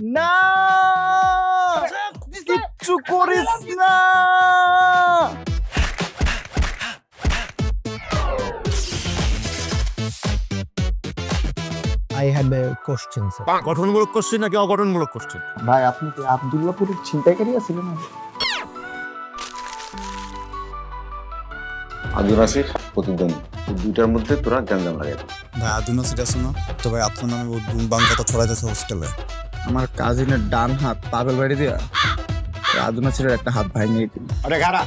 না কিচ্ছু করিস না। I have a question, sir. গঠনমূলক কোশ্চেন নাকি অগঠনমূলক কোশ্চেন? ভাই আপনি কি আব্দুল্লাহপুরের ছিনতাইকারী আছিলেন? আব্দুল নাসির প্রতিদ্বন্দ্বী, দুইটার মধ্যে তোরা গ্যাঞ্জাম লাগাই। ভাই আব্দুল নাসির আছে না? তো ভাই আপনার নামে দুম কথা ছড়াইতেছে হোস্টেলে। আমার কাজিনের ডান হাত পাগল বাড়ি দিয়া আব্দুল নাসিরের একটা হাত ভাই নিয়ে দিল। আরে গাড়া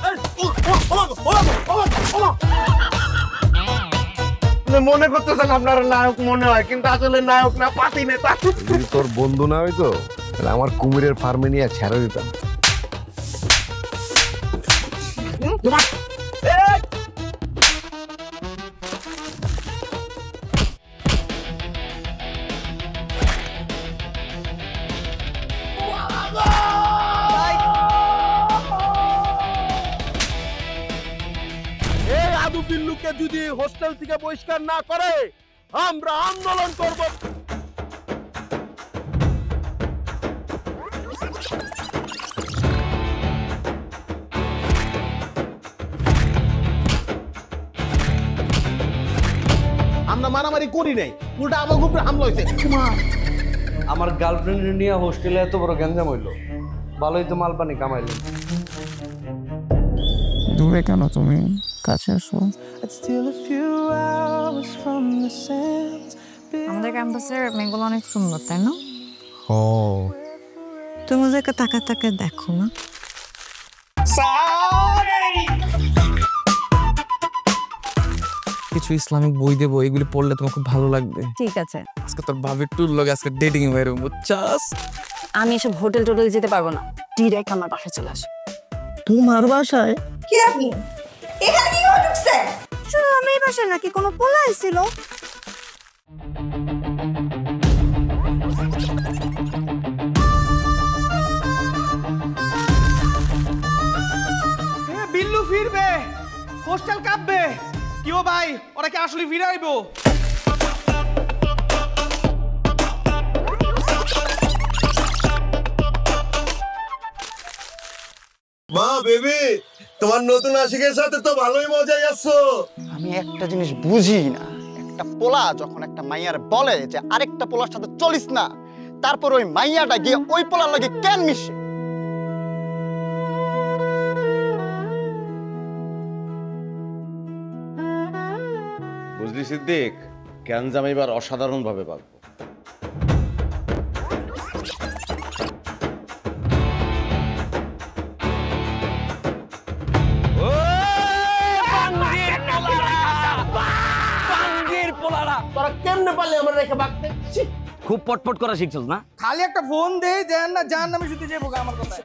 মনে করতেছেন আপনার নায়ক মনে হয়, কিন্তু আসলে নায়ক না, পাতি নেতা। যদি তোর বন্ধু না হইতো তাহলে আমার কুমিরের ফার্মে নিয়ে ছেড়ে দিতাম। বিল্লুকে যদি হোস্টেল থেকে বহিষ্কার না করে আমরা আন্দোলন করব। আমরা মারামারি করি নাই, উল্টা আমার উপরে হামলা হয়েছে। আমার গার্লফ্রেন্ড নিয়ে হোস্টেলে এত বড় গ্যাঞ্জাম হইলো, ভালোই তো মালপানি কামাইলো। দূরে কেন তুমি? কাছে আসো। আমাদের ক্যাম্পাসের মেয়েগুলো অনেক সুন্দর, তাই না? ও তুমি ওদেরকে তাকা তাকা দেখো না। কিছু ইসলামিক বই দেবো, এগুলি পড়লে তোমার খুব ভালো লাগবে। ঠিক আছে, আজকে তোর ভাবির টুর লগে আজকে ডেটিং এ বাইরে বুঝছাস? আমি এসব হোটেল টোটেল যেতে পারবো না, ডিরেক্ট আমার বাসায় চলে আসো। তোমার বাসায়? কি আপনি এখানে কি করে ঢুকছেন? শুধু আমি এই বাসায় নাকি কোনো পোলা এসেছিল? বিল্লু ফিরবে, হোস্টেল কাঁপবে। কিও ভাই, ওরা কি আসলে ফিরে আইবো? মা বেবি, তোমার নতুন আশিকের সাথে তো ভালোই মজাই আসছো। আমি একটা জিনিস বুঝি না, একটা পোলা যখন একটা মাইয়ার বলে যে আরেকটা পোলার সাথে চলিস না, তারপর ওই মাইয়াটা গিয়ে ওই পোলার লাগে কেন মিশে? বুঝলি সিদ্দিক, গ্যাঞ্জাম এবার অসাধারণ ভাবে পাবো। তোরা কেমনে পারলে আমার রেখে বাঁকতে? খুব পটপট করা শিখছস না? খালি একটা ফোন দেই দেন না, জান নামে শুতে যাবো আমার কথা।